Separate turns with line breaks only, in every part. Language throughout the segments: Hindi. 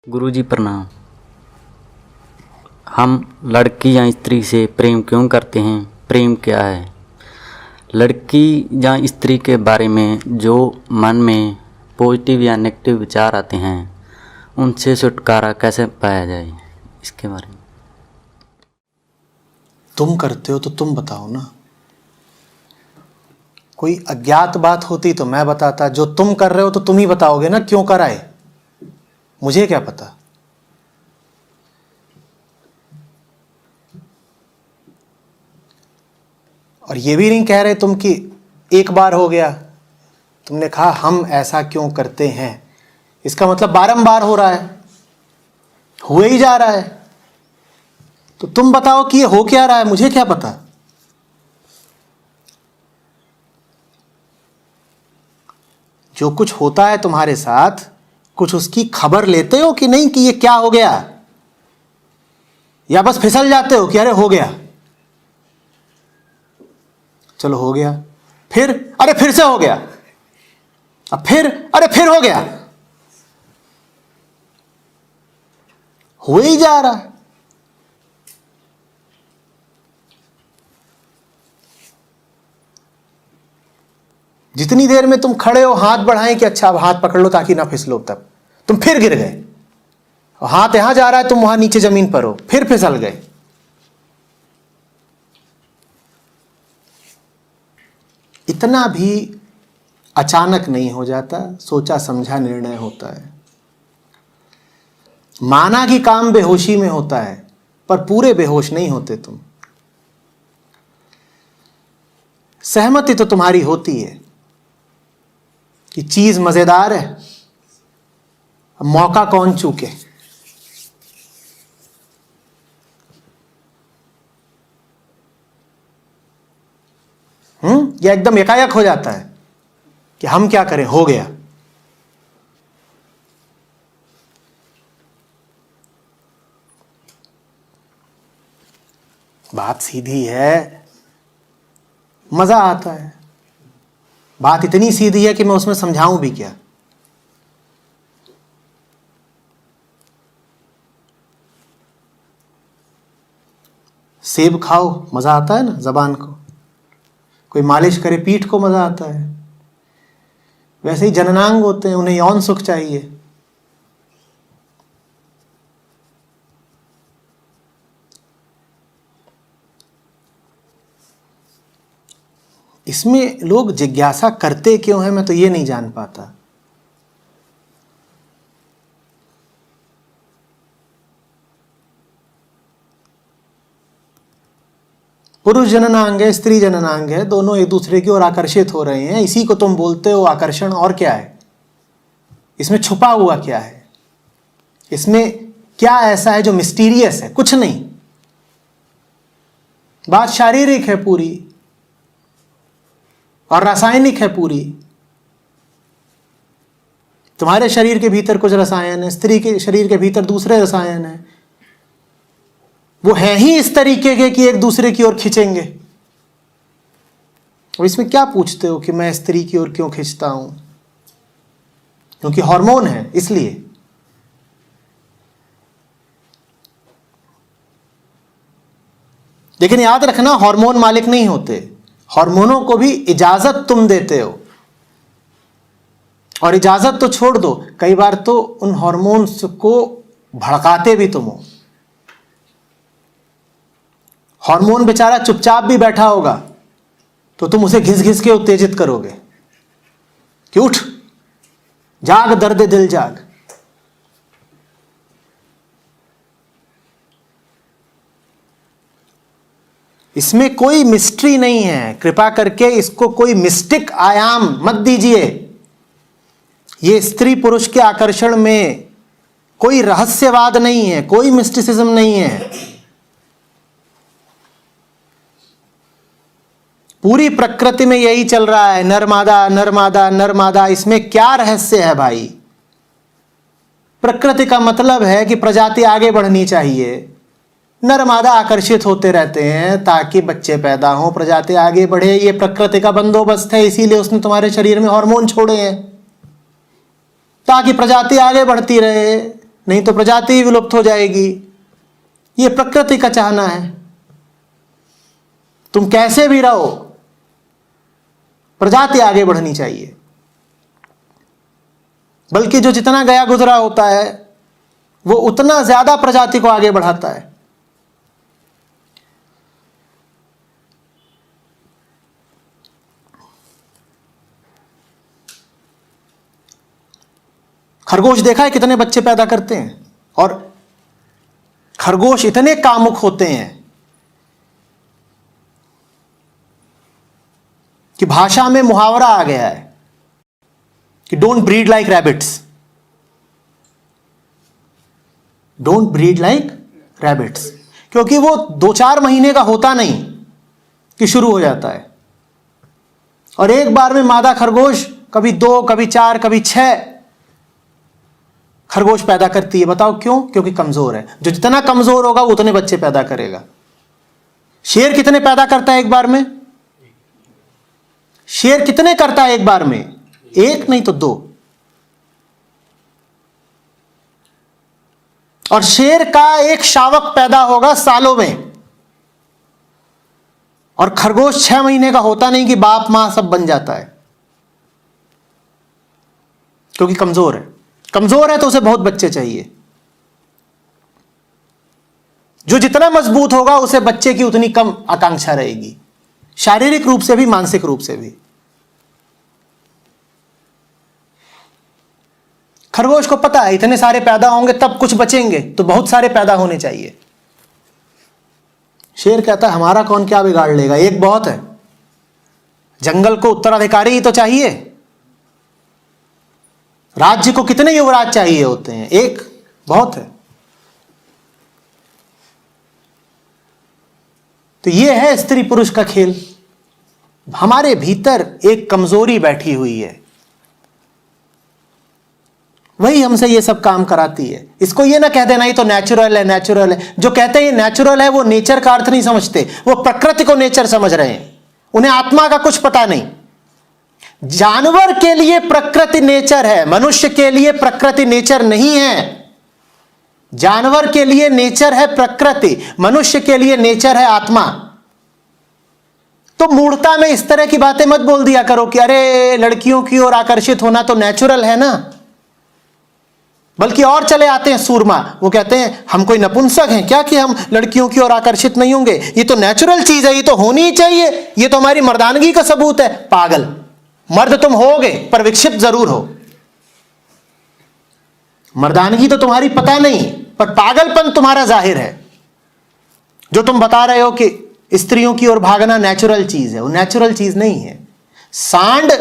गुरुजी प्रणाम। हम लड़की या स्त्री से प्रेम क्यों करते हैं? प्रेम क्या है? लड़की या स्त्री के बारे में जो मन में पॉजिटिव या नेगेटिव विचार आते हैं उनसे छुटकारा कैसे पाया जाए, इसके बारे में।
तुम करते हो तो तुम बताओ ना। कोई अज्ञात बात होती तो मैं बताता, जो तुम कर रहे हो तो तुम ही बताओगे ना क्यों कराए, मुझे क्या पता। और ये भी नहीं कह रहे तुम कि एक बार हो गया, तुमने कहा हम ऐसा क्यों करते हैं, इसका मतलब बारंबार हो रहा है, हुए ही जा रहा है। तो तुम बताओ कि ये हो क्या रहा है, मुझे क्या पता। जो कुछ होता है तुम्हारे साथ, कुछ उसकी खबर लेते हो कि नहीं कि ये क्या हो गया, या बस फिसल जाते हो कि अरे हो गया, चलो हो गया, फिर अरे फिर से हो गया, अब फिर अरे फिर हो गया, हो ही जा रहा है। जितनी देर में तुम खड़े हो हाथ बढ़ाएं कि अच्छा अब हाथ पकड़ लो ताकि ना फिसलो, तब तुम फिर गिर गए, और हाथ यहां जा रहा है तुम वहां नीचे जमीन पर हो, फिर फिसल गए। इतना भी अचानक नहीं हो जाता, सोचा समझा निर्णय होता है। माना कि काम बेहोशी में होता है, पर पूरे बेहोश नहीं होते तुम। सहमति तो तुम्हारी होती है कि चीज मजेदार है, अब मौका कौन चूके। या एकदम एकाएक हो जाता है कि हम क्या करें, हो गया। बात सीधी है, मजा आता है। बात इतनी सीधी है कि मैं उसमें समझाऊं भी क्या। सेब खाओ मजा आता है ना जबान को, कोई मालिश करे पीठ को मजा आता है। वैसे ही जननांग होते हैं, उन्हें यौन सुख चाहिए। इसमें लोग जिज्ञासा करते क्यों हैं, मैं तो ये नहीं जान पाता। पुरुष जननांग है, स्त्री जननांग है, दोनों एक दूसरे की ओर आकर्षित हो रहे हैं, इसी को तुम बोलते हो आकर्षण। और क्या है इसमें छुपा हुआ, क्या है इसमें, क्या ऐसा है जो मिस्टीरियस है? कुछ नहीं। बात शारीरिक है पूरी और रासायनिक है पूरी। तुम्हारे शरीर के भीतर कुछ रसायन है, स्त्री के शरीर के भीतर दूसरे रसायन है। वो है ही इस तरीके के कि एक दूसरे की ओर खींचेंगे। और इसमें क्या पूछते हो कि मैं स्त्री की ओर क्यों खींचता हूं? क्योंकि हार्मोन है इसलिए। लेकिन याद रखना, हार्मोन मालिक नहीं होते, हार्मोनों को भी इजाजत तुम देते हो। और इजाजत तो छोड़ दो, कई बार तो उन हार्मोन्स को भड़काते भी तुम हो। हार्मोन बेचारा चुपचाप भी बैठा होगा तो तुम उसे घिस घिस के उत्तेजित करोगे कि उठ, जाग दर्द दिल जाग। इसमें कोई मिस्ट्री नहीं है, कृपा करके इसको कोई मिस्टिक आयाम मत दीजिए। ये स्त्री पुरुष के आकर्षण में कोई रहस्यवाद नहीं है, कोई मिस्टिसिज्म नहीं है। पूरी प्रकृति में यही चल रहा है, नरमादा नरमादा नरमादा। इसमें क्या रहस्य है भाई? प्रकृति का मतलब है कि प्रजाति आगे बढ़नी चाहिए। नरमादा आकर्षित होते रहते हैं ताकि बच्चे पैदा हों, प्रजाति आगे बढ़े। ये प्रकृति का बंदोबस्त है, इसीलिए उसने तुम्हारे शरीर में हार्मोन छोड़े हैं ताकि प्रजाति आगे बढ़ती रहे। नहीं तो प्रजाति विलुप्त हो जाएगी। ये प्रकृति का चाहना है। तुम कैसे भी रहो, प्रजाति आगे बढ़नी चाहिए। बल्कि जो जितना गया गुजरा होता है वो उतना ज्यादा प्रजाति को आगे बढ़ाता है। खरगोश देखा है कितने बच्चे पैदा करते हैं, और खरगोश इतने कामुक होते हैं कि भाषा में मुहावरा आ गया है कि don't breed like rabbits, don't breed like rabbits, क्योंकि वो 2-4 महीने का होता नहीं कि शुरू हो जाता है। और एक बार में मादा खरगोश कभी 2, कभी 4, कभी 6 खरगोश पैदा करती है। बताओ क्यों? क्योंकि कमजोर है। जो जितना कमजोर होगा उतने बच्चे पैदा करेगा। शेर कितने पैदा करता है एक बार में? शेर कितने करता है एक बार में? 1 नहीं तो 2। और शेर का एक शावक पैदा होगा सालों में, और खरगोश 6 महीने का होता नहीं कि बाप मां सब बन जाता है, क्योंकि कमजोर है। कमजोर है तो उसे बहुत बच्चे चाहिए। जो जितना मजबूत होगा उसे बच्चे की उतनी कम आकांक्षा रहेगी, शारीरिक रूप से भी, मानसिक रूप से भी। खरगोश को पता है इतने सारे पैदा होंगे तब कुछ बचेंगे, तो बहुत सारे पैदा होने चाहिए। शेर कहता है हमारा कौन क्या बिगाड़ लेगा, एक बहुत है। जंगल को उत्तराधिकारी ही तो चाहिए। राज्य को कितने युवराज चाहिए होते हैं? एक बहुत है। तो यह है स्त्री पुरुष का खेल। हमारे भीतर एक कमजोरी बैठी हुई है, वही हमसे ये सब काम कराती है। इसको ये ना कह देना ये तो नेचुरल है, नेचुरल है। जो कहते हैं ये नेचुरल है वो नेचर का अर्थ नहीं समझते, वो प्रकृति को नेचर समझ रहे हैं। उन्हें आत्मा का कुछ पता नहीं। जानवर के लिए प्रकृति नेचर है, मनुष्य के लिए प्रकृति नेचर नहीं है। जानवर के लिए नेचर है प्रकृति, मनुष्य के लिए नेचर है आत्मा। तो मूढ़ता में इस तरह की बातें मत बोल दिया करो कि अरे लड़कियों की ओर आकर्षित होना तो नेचुरल है ना। बल्कि और चले आते हैं सूरमा, वो कहते हैं हम कोई नपुंसक हैं क्या कि हम लड़कियों की ओर आकर्षित नहीं होंगे, ये तो नेचुरल चीज है, ये तो होनी ही चाहिए, ये तो हमारी मर्दानगी का सबूत है। पागल, मर्द तुम होगे पर विक्षिप्त जरूर हो। मर्दानगी तो तुम्हारी पता नहीं, पर पागलपन तुम्हारा जाहिर है। जो तुम बता रहे हो कि स्त्रियों की ओर भागना नेचुरल चीज है, वो नेचुरल चीज नहीं है। सांड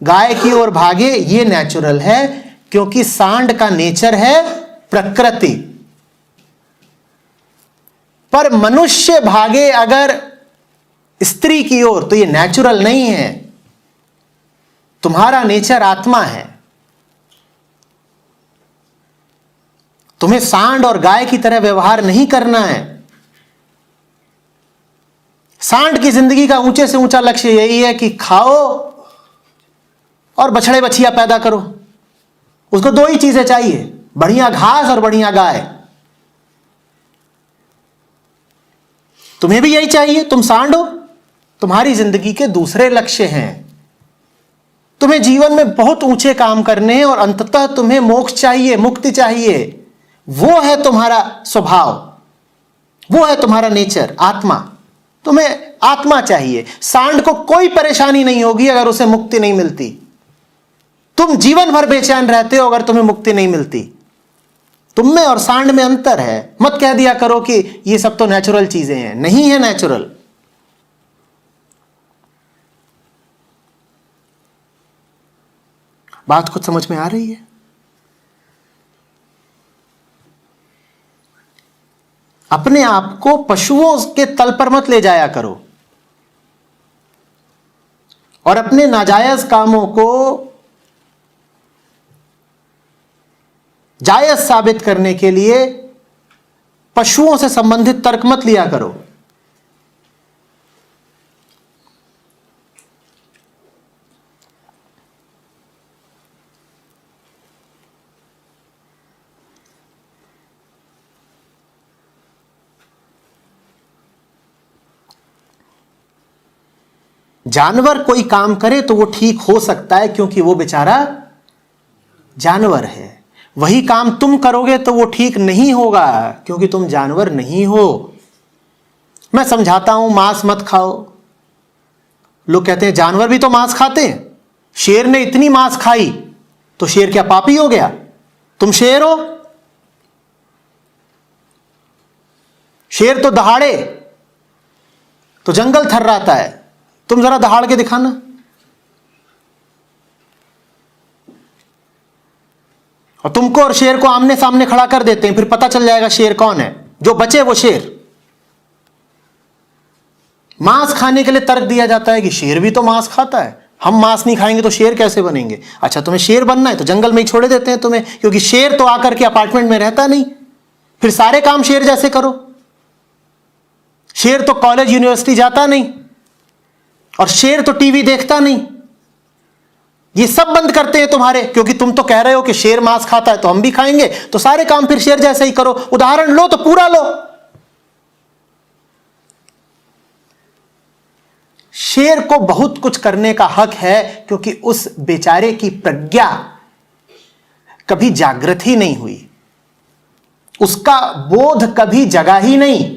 गाय की ओर भागे ये नेचुरल है, क्योंकि सांड का नेचर है प्रकृति। पर मनुष्य भागे अगर स्त्री की ओर तो ये नेचुरल नहीं है। तुम्हारा नेचर आत्मा है। तुम्हें सांड और गाय की तरह व्यवहार नहीं करना है। सांड की जिंदगी का ऊंचे से ऊंचा लक्ष्य यही है कि खाओ और बछड़े बछिया पैदा करो। उसको 2 ही चीजें चाहिए, बढ़िया घास और बढ़िया गाय। तुम्हें भी यही चाहिए? तुम सांड हो। तुम्हारी जिंदगी के दूसरे लक्ष्य हैं। तुम्हें जीवन में बहुत ऊंचे काम करने हैं और अंततः तुम्हें मोक्ष चाहिए, मुक्ति चाहिए। वो है तुम्हारा स्वभाव, वो है तुम्हारा नेचर, आत्मा। तुम्हें आत्मा चाहिए। सांड को कोई परेशानी नहीं होगी अगर उसे मुक्ति नहीं मिलती। तुम जीवन भर बेचैन रहते हो अगर तुम्हें मुक्ति नहीं मिलती। तुम में और सांड में अंतर है। मत कह दिया करो कि ये सब तो नेचुरल चीजें हैं। नहीं है नेचुरल। बात कुछ समझ में आ रही है? अपने आप को पशुओं के तल पर मत ले जाया करो और अपने नाजायज कामों को जायज साबित करने के लिए पशुओं से संबंधित तर्क मत लिया करो। जानवर कोई काम करे तो वो ठीक हो सकता है क्योंकि वो बेचारा जानवर है। वही काम तुम करोगे तो वो ठीक नहीं होगा क्योंकि तुम जानवर नहीं हो। मैं समझाता हूं मांस मत खाओ, लोग कहते हैं जानवर भी तो मांस खाते हैं। शेर ने इतनी मांस खाई तो शेर क्या पापी हो गया? तुम शेर हो? शेर तो दहाड़े तो जंगल थर्राता है, तुम जरा दहाड़ के दिखाना। और तुमको और शेर को आमने सामने खड़ा कर देते हैं, फिर पता चल जाएगा शेर कौन है। जो बचे वो शेर। मांस खाने के लिए तर्क दिया जाता है कि शेर भी तो मांस खाता है, हम मांस नहीं खाएंगे तो शेर कैसे बनेंगे? अच्छा, तुम्हें शेर बनना है तो जंगल में ही छोड़े देते हैं तुम्हें, क्योंकि शेर तो आकर के अपार्टमेंट में रहता नहीं। फिर सारे काम शेर जैसे करो। शेर तो कॉलेज यूनिवर्सिटी जाता नहीं, और शेर तो टीवी देखता नहीं। ये सब बंद करते हैं तुम्हारे, क्योंकि तुम तो कह रहे हो कि शेर मांस खाता है तो हम भी खाएंगे, तो सारे काम फिर शेर जैसे ही करो। उदाहरण लो तो पूरा लो। शेर को बहुत कुछ करने का हक है क्योंकि उस बेचारे की प्रज्ञा कभी जागृत ही नहीं हुई, उसका बोध कभी जगा ही नहीं।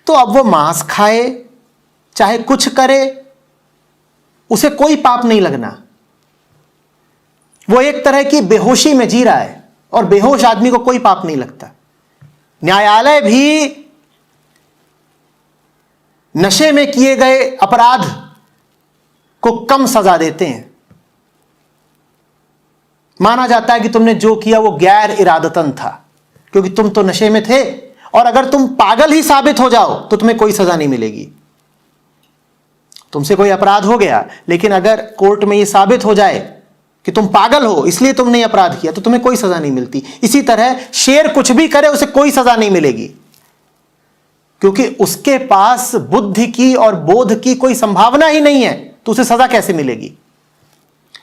तो अब वो मांस खाए चाहे कुछ करे, उसे कोई पाप नहीं लगना। वो एक तरह की बेहोशी में जी रहा है, और बेहोश आदमी को कोई पाप नहीं लगता। न्यायालय भी नशे में किए गए अपराध को कम सजा देते हैं। माना जाता है कि तुमने जो किया वो गैर इरादतन था, क्योंकि तुम तो नशे में थे, और अगर तुम पागल ही साबित हो जाओ तो तुम्हें कोई सजा नहीं मिलेगी। तुमसे कोई अपराध हो गया, लेकिन अगर कोर्ट में यह साबित हो जाए कि तुम पागल हो इसलिए तुमने अपराध किया, तो तुम्हें कोई सजा नहीं मिलती। इसी तरह शेर कुछ भी करे उसे कोई सजा नहीं मिलेगी, क्योंकि उसके पास बुद्धि की और बोध की कोई संभावना ही नहीं है, तो उसे सजा कैसे मिलेगी?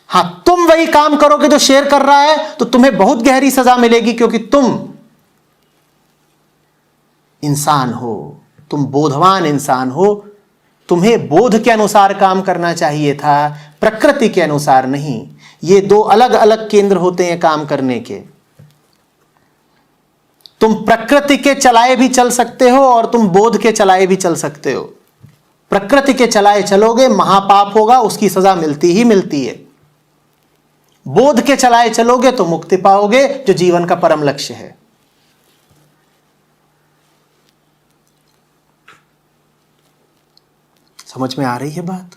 हां, तुम वही काम करोगे जो शेर कर रहा है तो तुम्हें बहुत गहरी सजा मिलेगी, क्योंकि तुम इंसान हो, तुम बोधवान इंसान हो। तुम्हें बोध के अनुसार काम करना चाहिए था, प्रकृति के अनुसार नहीं। ये दो अलग अलग केंद्र होते हैं काम करने के। तुम प्रकृति के चलाए भी चल सकते हो और तुम बोध के चलाए भी चल सकते हो। प्रकृति के चलाए चलोगे महापाप होगा, उसकी सजा मिलती ही मिलती है। बोध के चलाए चलोगे तो मुक्ति पाओगे, जो जीवन का परम लक्ष्य है। समझ में आ रही है बात?